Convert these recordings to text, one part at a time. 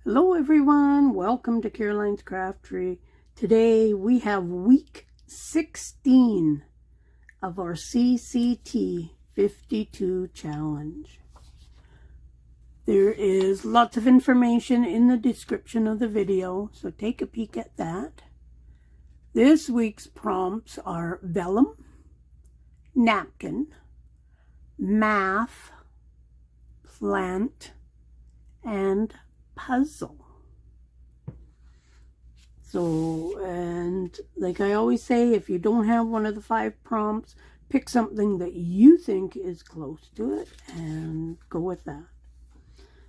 Hello everyone, welcome to Caroline's Craftery. Today we have week 16 of our CCT 52 challenge. There is lots of information in the description of the video, so take a peek at that. This week's prompts are vellum, napkin, math, plant, and puzzle. So, and like I always say, if you don't have one of the 5 prompts, pick something that you think is close to it and go with that.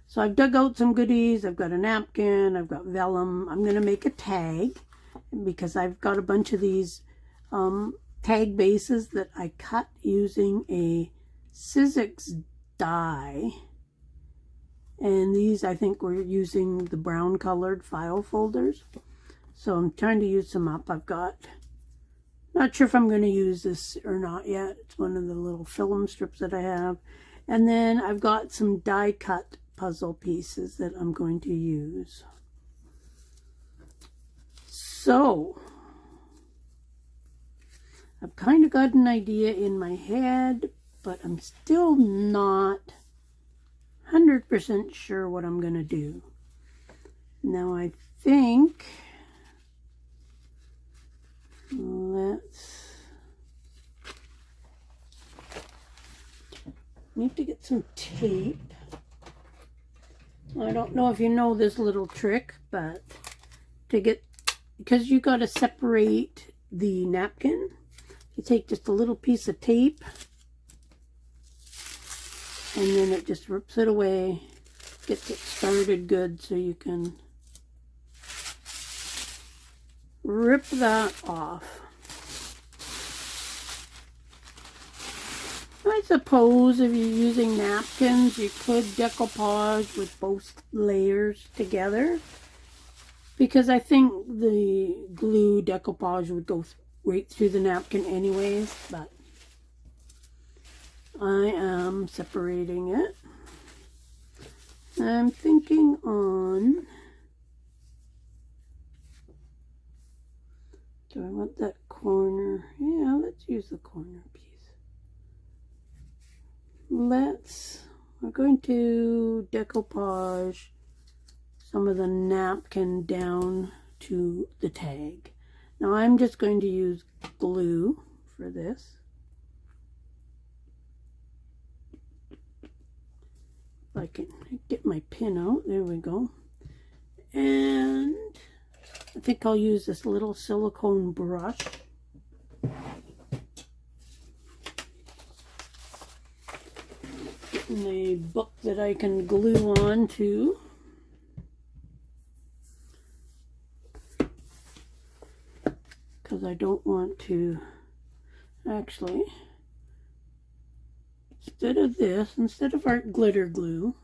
So I've dug out some goodies. I've got a napkin, I've got vellum. I'm going to make a tag because I've got a bunch of these tag bases that I cut using a Sizzix die. And these, I think we're using the brown colored file folders. So I'm trying to use some up. I've got, not sure if I'm going to use this or not yet. It's one of the little film strips that I have. And then I've got some die cut puzzle pieces that I'm going to use. So I've kind of got an idea in my head, but I'm still not 100% sure what I'm going to do. Now I think need to get some tape. I don't know if you know this little trick, but because you got to separate the napkin, you take just a little piece of tape and then it just rips it away, gets it started good, so you can rip that off. I suppose if you're using napkins, you could decoupage with both layers together, because I think the glue decoupage would go right through the napkin anyways, but I am separating it. I'm thinking on, do I want that corner? Yeah, let's use the corner piece. We're going to decoupage some of the napkin down to the tag. Now I'm just going to use glue for this. I can get my pin out. There we go. And I think I'll use this little silicone brush. Getting the book that I can glue on to. Because I don't want to actually, instead of our glitter glue,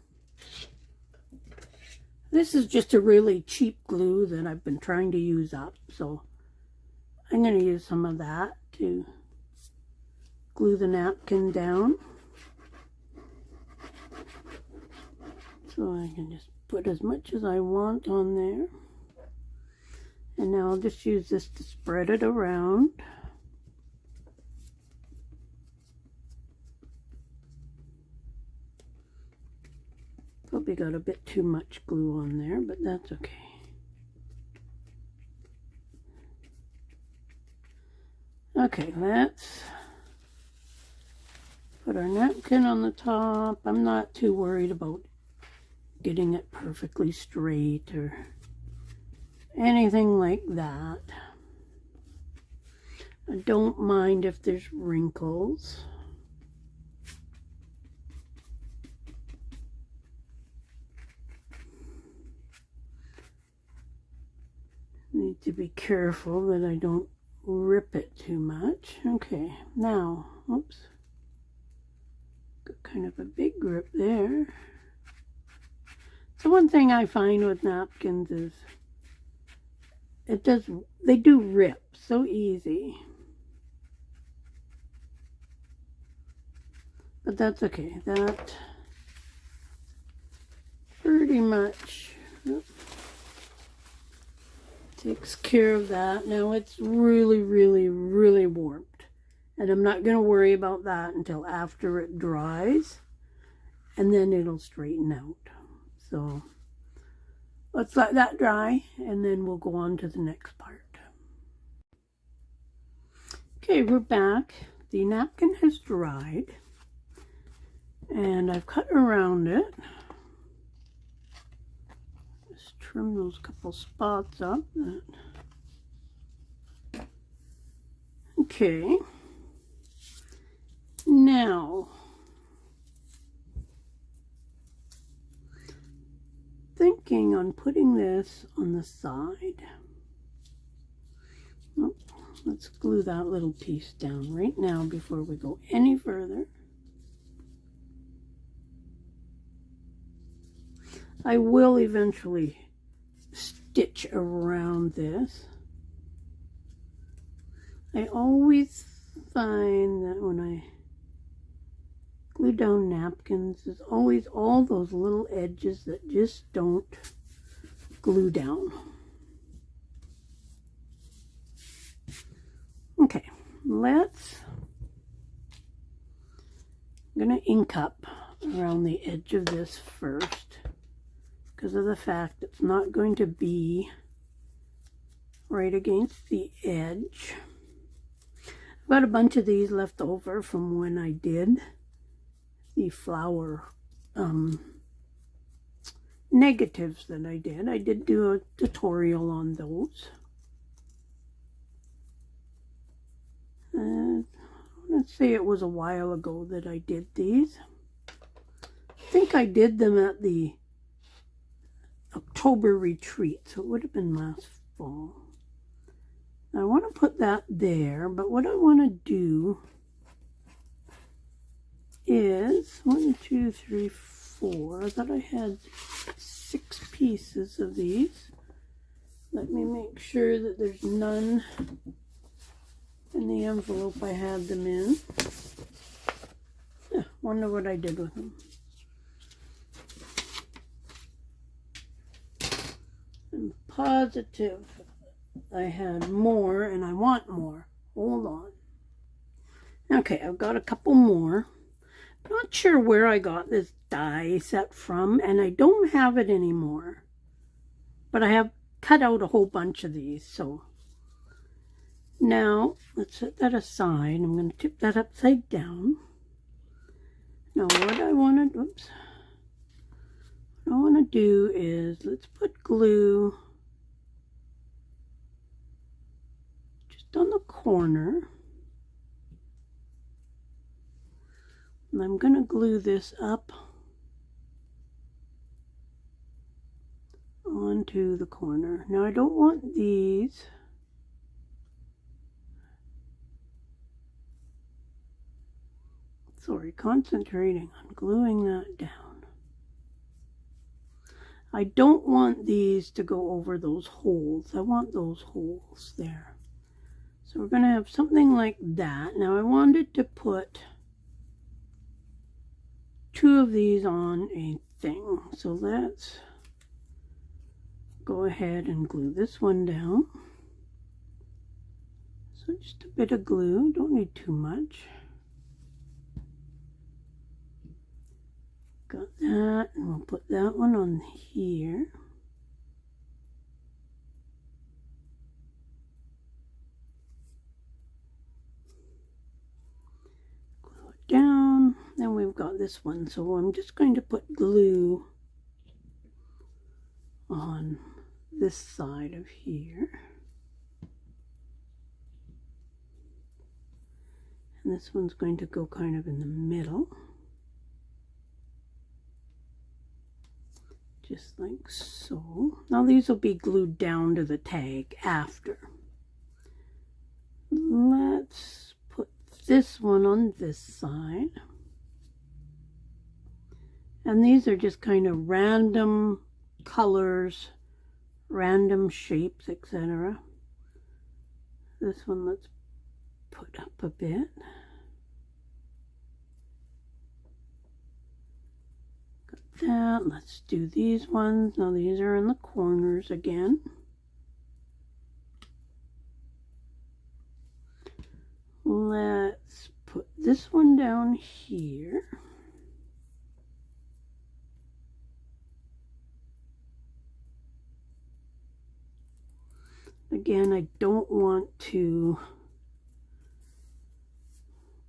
this is just a really cheap glue that I've been trying to use up, so I'm going to use some of that to glue the napkin down. So I can just put as much as I want on there. And now I'll just use this to spread it around. Probably got a bit too much glue on there, but that's okay. Okay, let's put our napkin on the top. I'm not too worried about getting it perfectly straight or anything like that. I don't mind if there's wrinkles. Need to be careful that I don't rip it too much. Okay, now, oops, got kind of a big grip there. So one thing I find with napkins is they do rip so easy. But that's okay. That pretty much, oops, Takes care of that. Now it's really, really, really warped. And I'm not going to worry about that until after it dries. And then it'll straighten out. So let's let that dry and then we'll go on to the next part. Okay, we're back. The napkin has dried. And I've cut around it. Just trim those couple spots up. Okay. Now, thinking on putting this on the side. Oh, let's glue that little piece down right now before we go any further. I will eventually stitch around this. I always find that when I glue down napkins, there's always all those little edges that just don't glue down. Okay, I'm gonna ink up around the edge of this first because of the fact it's not going to be right against the edge. I've got a bunch of these left over from when I did the flower negatives that I did. I did do a tutorial on those. Let's say it was a while ago that I did these. I think I did them at the October retreat, so it would have been last fall. Now I want to put that there, but what I want to do is 1, 2, 3, 4. I thought I had 6 pieces of these. Let me make sure that there's none in the envelope I had them in. Wonder what I did with them. I'm positive I had more and I want more. Hold on. Okay, I've got a couple more. Not sure where I got this die set from, and I don't have it anymore. But I have cut out a whole bunch of these, so. Now, let's set that aside. I'm going to tip that upside down. Now, what I want to do is, let's put glue just on the corner. And I'm going to glue this up onto the corner. Now, I don't want these concentrating on gluing that down. I don't want these to go over those holes. I want those holes there. So we're going to have something like that. Now I wanted to put 2 of these on a thing. So let's go ahead and glue this one down. So just a bit of glue, don't need too much. Got that, and we'll put that one on here. Glue it down. Then we've got this one, so I'm just going to put glue on this side of here. And this one's going to go kind of in the middle. Just like so. Now these will be glued down to the tag after. Let's put this one on this side. And these are just kind of random colors, random shapes, etc. This one let's put up a bit. That. Let's do these ones. Now these are in the corners again. let's put this one down here. Again, I don't want to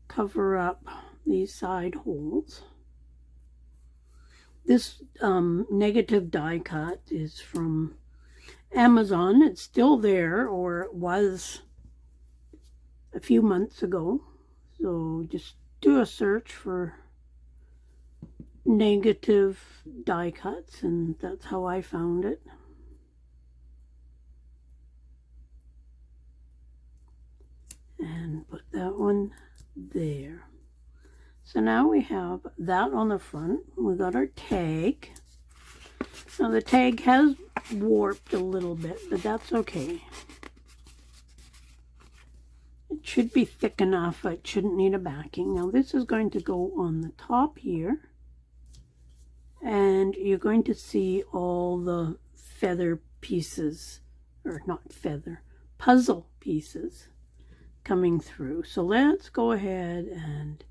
cover up these side holes. This negative die cut is from Amazon. It's still there, or it was a few months ago. So just do a search for negative die cuts, and that's how I found it. And put that one there. So now we have that on the front. We got our tag. Now the tag has warped a little bit, but that's okay. It should be thick enough. It shouldn't need a backing. Now this is going to go on the top here. And you're going to see all the feather pieces, or not feather, puzzle pieces coming through. So let's go ahead and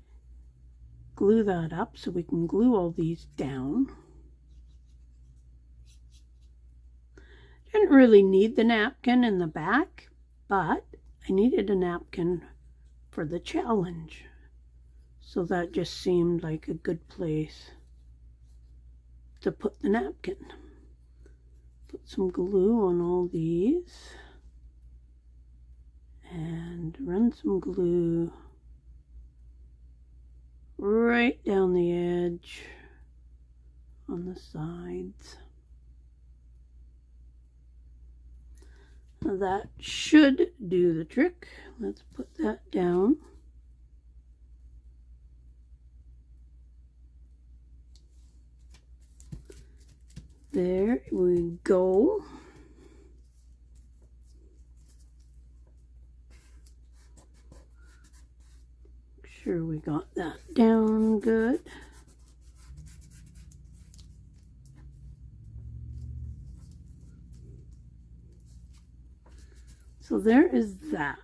glue that up so we can glue all these down. Didn't really need the napkin in the back, but I needed a napkin for the challenge. So that just seemed like a good place to put the napkin. Put some glue on all these and run some glue right down the edge on the sides. Now that should do the trick. Let's put that down. There we go. Sure we got that down good. So there is that.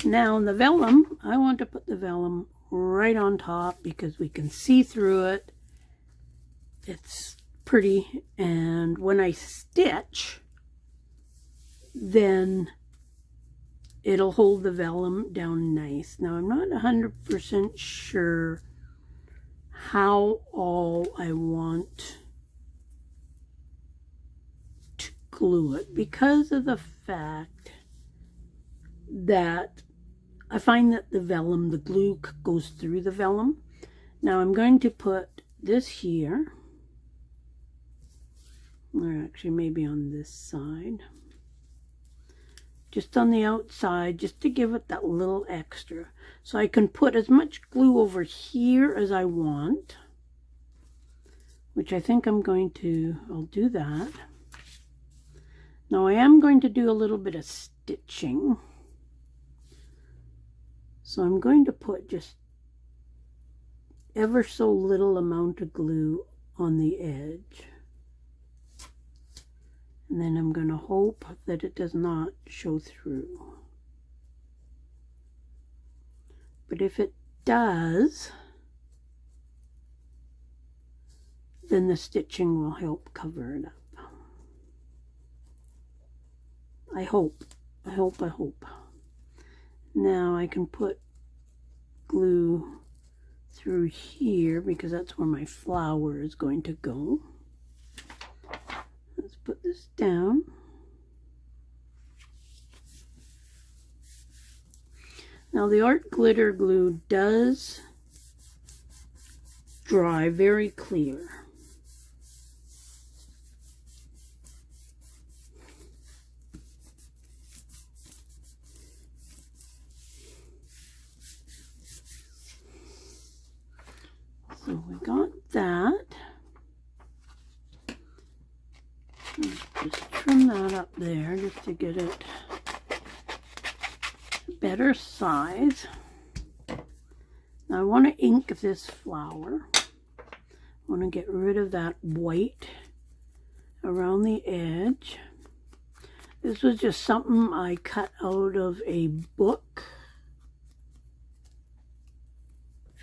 Now the vellum, I want to put the vellum right on top because we can see through it. It's pretty, and when I stitch, then it'll hold the vellum down nice. Now I'm not 100% sure how all I want to glue it because of the fact that I find that the vellum, the glue goes through the vellum. Now I'm going to put this here, or actually maybe on this side, just on the outside, just to give it that little extra. So I can put as much glue over here as I want, which I think I'll do that. Now I am going to do a little bit of stitching. So I'm going to put just ever so little amount of glue on the edge. And then I'm going to hope that it does not show through. But if it does, then the stitching will help cover it up. I hope. Now I can put glue through here because that's where my flower is going to go. Let's put this down. Now the art glitter glue does dry very clear. So we got that. Just trim that up there just to get it a better size. Now I want to ink this flower. I want to get rid of that white around the edge. This was just something I cut out of a book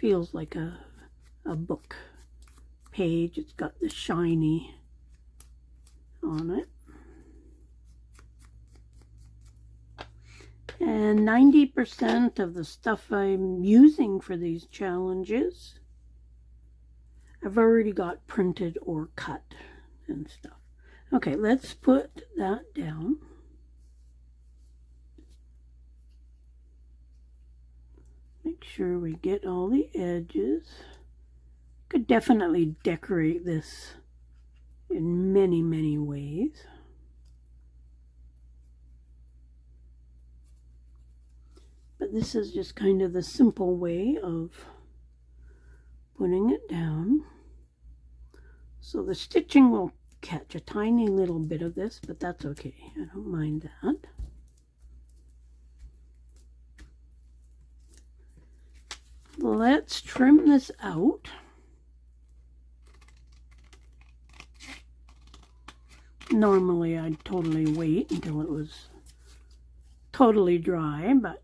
Feels like a book page. It's got the shiny on it. And 90% of the stuff I'm using for these challenges, I've already got printed or cut and stuff. Okay, let's put that down. Make sure we get all the edges. Could definitely decorate this in many, many ways. But this is just kind of the simple way of putting it down. So the stitching will catch a tiny little bit of this, but that's okay. I don't mind that. Let's trim this out. Normally I'd totally wait until it was totally dry, but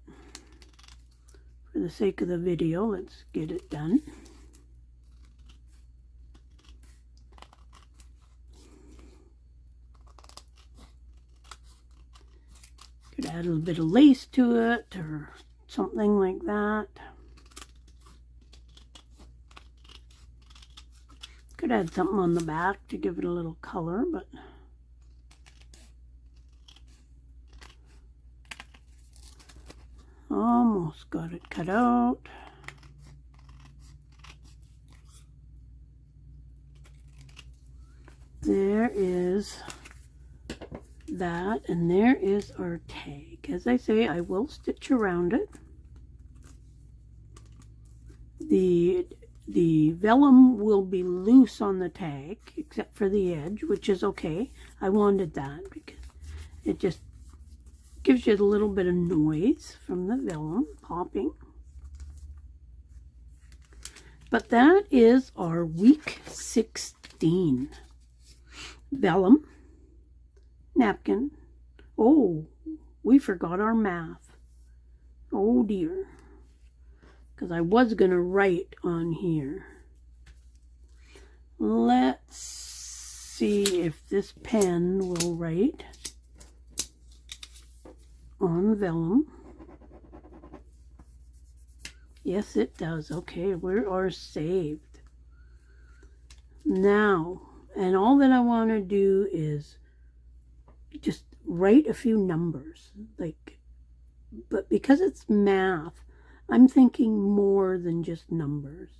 for the sake of the video, let's get it done. Could add a little bit of lace to it or something like that. Could add something on the back to give it a little color, but almost got it cut out. There is that, and there is our tag. As I say, I will stitch around it. The vellum will be loose on the tag, except for the edge, which is okay. I wanted that because it just gives you a little bit of noise from the vellum popping. But that is our week 16. Vellum, napkin. Oh, we forgot our math. Oh dear. Because I was going to write on here. Let's see if this pen will write on vellum. Yes, it does. Okay, we are saved. Now, and all that I want to do is just write a few numbers. But because it's math, I'm thinking more than just numbers.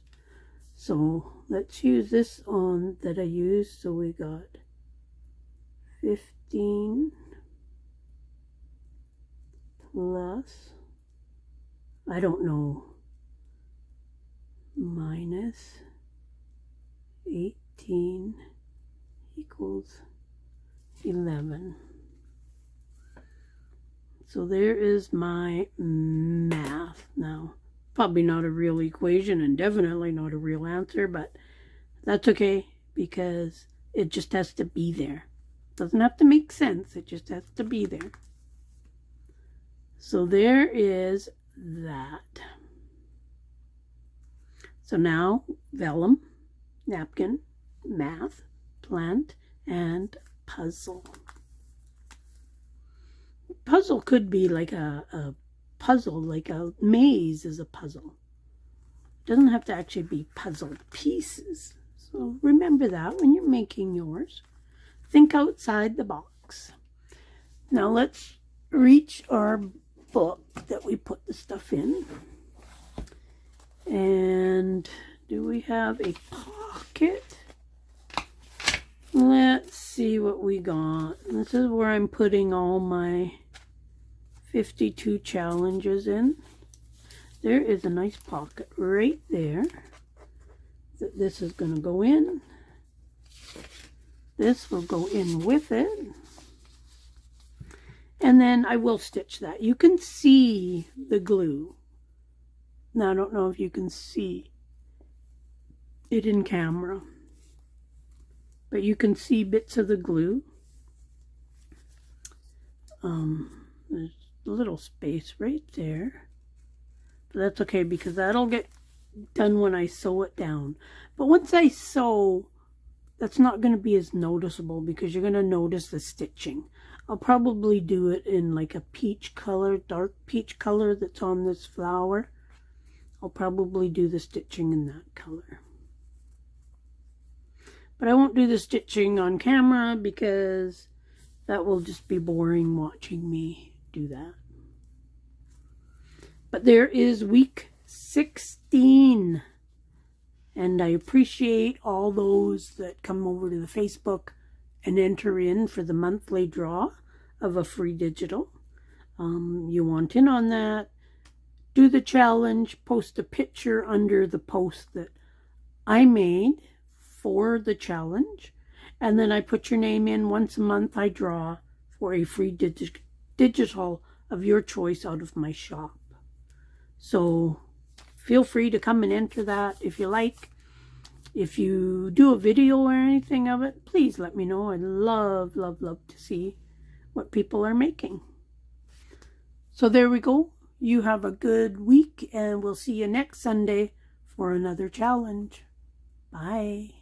So let's use this on that I used. So we got 15 plus, I don't know, minus 18 equals 11. So there is my math. Now, probably not a real equation and definitely not a real answer, but that's okay because it just has to be there. Doesn't have to make sense. It just has to be there. So there is that. So now vellum, napkin, math, plant, and puzzle. Puzzle could be like a puzzle, like a maze is a puzzle. It doesn't have to actually be puzzle pieces. So remember that when you're making yours. Think outside the box. Now let's reach our book that we put the stuff in. And do we have a pocket? Let's see what we got. This is where I'm putting all my 52 challenges in. There is a nice pocket right there that this is going to go in. This will go in with it. And then I will stitch that. You can see the glue. Now, I don't know if you can see it in camera, but you can see bits of the glue. There's a little space right there, but that's okay because that'll get done when I sew it down. But once I sew, that's not going to be as noticeable because you're going to notice the stitching. I'll probably do it in like a peach color, dark peach color that's on this flower. I'll probably do the stitching in that color. But I won't do the stitching on camera because that will just be boring watching me do that. But there is week 16. And I appreciate all those that come over to the Facebook and enter in for the monthly draw of a free digital. You want in on that, do the challenge, post a picture under the post that I made for the challenge, and then I put your name in. Once a month I draw for a free digital of your choice out of my shop. So feel free to come and enter that if you like. If you do a video or anything of it, please let me know. I'd love, love, love to see what people are making. So there we go. You have a good week, and we'll see you next Sunday for another challenge. Bye.